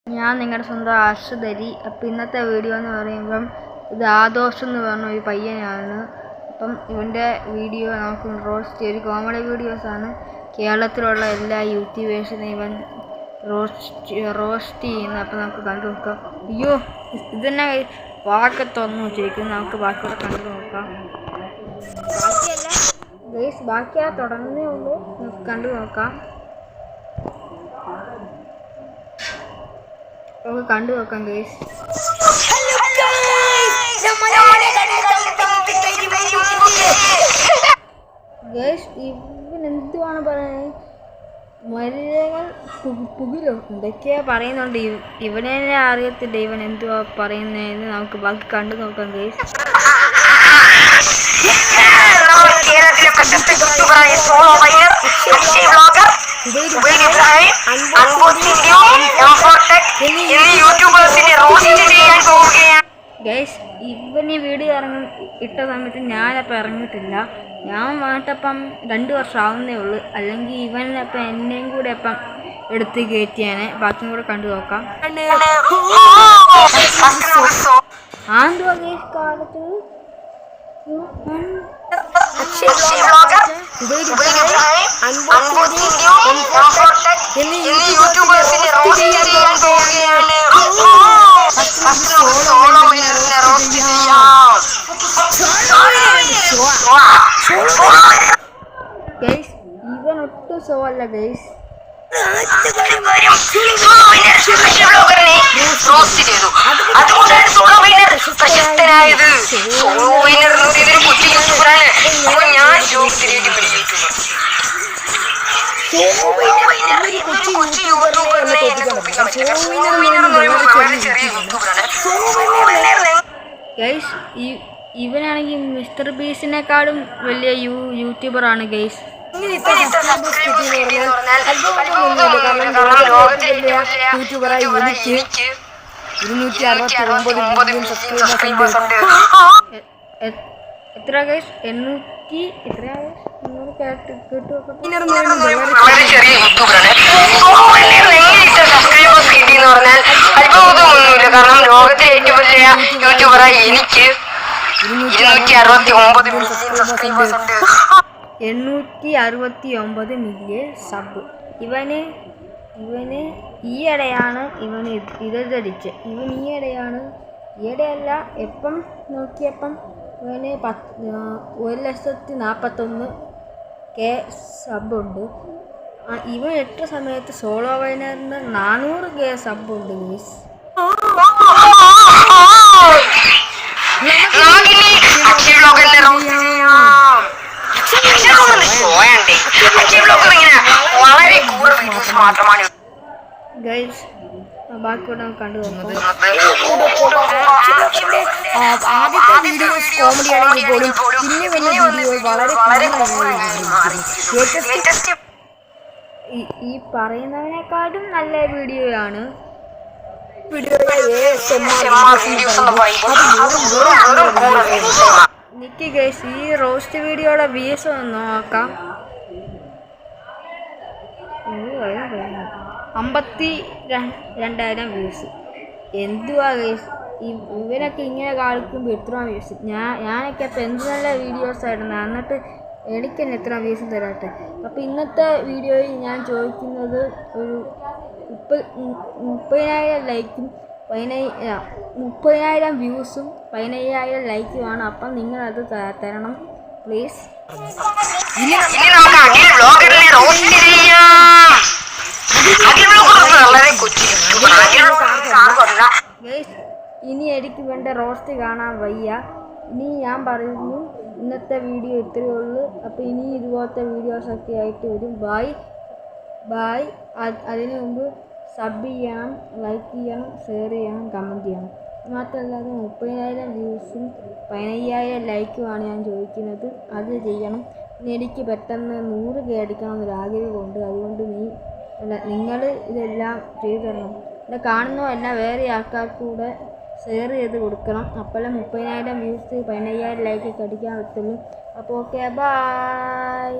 ഞാൻ നിങ്ങളുടെ സ്വന്തം അർഷദലി. അപ്പം ഇന്നത്തെ വീഡിയോ എന്ന് പറയുമ്പം ഇത് ആദോഷ് എന്ന് പറഞ്ഞ ഒരു പയ്യനാണ്. അപ്പം ഇവൻ്റെ വീഡിയോ നമുക്ക് റോസ്റ്റ് ഒരു കോമഡി വീഡിയോസാണ്. കേരളത്തിലുള്ള എല്ലാ യൂട്യൂബേഴ്സിനും ഇവൻ റോസ്റ്റ് ചെയ്യുന്നത്. അപ്പം നമുക്ക് കണ്ടു നോക്കാം. അയ്യോ, ഇതന്നെ വാക്കത്തൊന്നും ചോദിക്കുന്നത്. നമുക്ക് ബാക്കിയോടെ കണ്ടു നോക്കാം. ബാക്കിയല്ല ഗൈസ്, ബാക്കിയാ തുടങ്ങുന്നേ ഉള്ളൂ. നമുക്ക് കണ്ടു നോക്കാം. നമുക്ക് കണ്ടു നോക്കാം ഗൈസ്. ഗൈസ്, ഇവൻ എന്തുവാണ് പറയുന്നത്? മരുകൾ പുകിലോ എന്തൊക്കെയാ പറയുന്നുണ്ട്. ഇവനെ അറിയത്തില്ല ഇവൻ എന്തുവാ പറയുന്നതെന്ന്. നമുക്ക് ബാക്കി കണ്ടു നോക്കാം ഗൈസ്. ഗൈസ്, ഇവൻ ഈ വീഡിയോ ഇട്ട സമയത്ത് ഞാനപ്പം ഇറങ്ങിയിട്ടില്ല. ഞാൻ വന്നിട്ടപ്പം 2 വർഷം ആവുന്നേ ഉള്ളൂ. അല്ലെങ്കിൽ ഇവനപ്പം എന്നെയും കൂടെ അപ്പം എടുത്ത് കയറ്റിയാണ്. ബാക്കിയും കൂടെ കണ്ടു നോക്കാം. ആന്തുവാ ഗൈസ് കാലത്ത് ഗൈസ്, ഇവൻ ഒട്ടും സോ അല്ല ഗൈസ്. ഗൈസ്, ഇവനാണെങ്കിൽ മിസ്റ്റർ ബീസിനെക്കാളും വലിയ യൂട്യൂബറാണ് ഗൈസ്. യൂട്യൂബറായി എനിക്ക് 269 മില്യൺ സബ്സ്ക്രൈബേഴ്സ് ഉണ്ട്. എത്ര ഗൈസ്? 800 എത്രയാ? ലോകത്തിലെ ഏറ്റവും വലിയ യൂട്യൂബറായി എനിക്ക് 269 മില്യൺ സബ്സ്ക്രൈബേഴ്സ് ഉണ്ട്. 869 മില്യൺ സബ്. ഇവന് ഈയിടെയാണ് ഇത് ധരിച്ചത്. ഇവൻ ഈയിടെയല്ല, എപ്പം നോക്കിയപ്പം ഇവന് 1,41,000 സബുണ്ട്. ഇവൻ ഇട്ട സമയത്ത് സോളോ വൈനറിന് 400K സബുണ്ട് ഗൈസ്. ഗൈസ്, ബാക്കിയോടെ നമുക്ക് കണ്ടു നോക്കാം. ആദ്യത്തെ വീഡിയോസ് കോമഡി ആണെങ്കിൽ പോലും പിന്നെ വലിയ വീഡിയോ വളരെ ഈ പറയുന്നതിനേക്കാളും നല്ല വീഡിയോയാണ്. നിക്ക് ഗൈസ്, ഈ റോസ്റ്റ് വീഡിയോയുടെ വ്യൂസ് ഒന്ന് നോക്കാം. 52,000 വ്യൂസ്. എന്തുവാ ഗൈസ്, ഇവനൊക്കെ ഇങ്ങനെ കാണിക്കുമ്പോൾ എത്ര വ്യൂസ്? ഞാനൊക്കെ അപ്പം എന്ത് നല്ല വീഡിയോസ് ആയിരുന്നു. എന്നിട്ട് എനിക്ക് തന്നെ എത്ര വ്യൂസ് തരാട്ടെ. അപ്പോൾ ഇന്നത്തെ വീഡിയോയിൽ ഞാൻ ചോദിക്കുന്നത് ഒരു 30,000 ലൈക്കും 30,000 വ്യൂസും 15,000 ലൈക്കുമാണ്. അപ്പം നിങ്ങളത് തരണം പ്ലീസ്. ഇനി എനിക്ക് വേണ്ട റോസ്റ്റ് കാണാൻ വയ്യ. ഇനി ഞാൻ പറയുന്നു, ഇന്നത്തെ വീഡിയോ ഇത്രയേ ഉള്ളൂ. അപ്പോൾ ഇനി ഇതുപോലത്തെ വീഡിയോസൊക്കെ ആയിട്ട് വരും. ബായ്. അതിനു മുമ്പ് സബ് ചെയ്യണം, ലൈക്ക് ചെയ്യണം, ഷെയർ ചെയ്യണം, കമൻറ്റ് ചെയ്യണം. മാത്രമല്ലാതെ 30,000 വ്യൂസും 15,000 ലൈക്കുമാണ് ഞാൻ ചോദിക്കുന്നത്. അത് ചെയ്യണം. ഇനി എനിക്ക് പെട്ടെന്ന് 100K അടിക്കണമെന്നൊരാഗ്രഹമുണ്ട്. അതുകൊണ്ട് നിങ്ങൾ ഇതെല്ലാം ചെയ്തു തരണം. ഇത് കാണുന്നതല്ല, വേറെ ആൾക്കാർക്ക് കൂടെ ഷെയർ ചെയ്ത് കൊടുക്കണം. അപ്പോഴേ 30,000 വ്യൂസ് 15,000 ലൈക്കൊക്കെ അടിക്കാൻ പറ്റുള്ളൂ. അപ്പോൾ ഓക്കെ, ബായ്.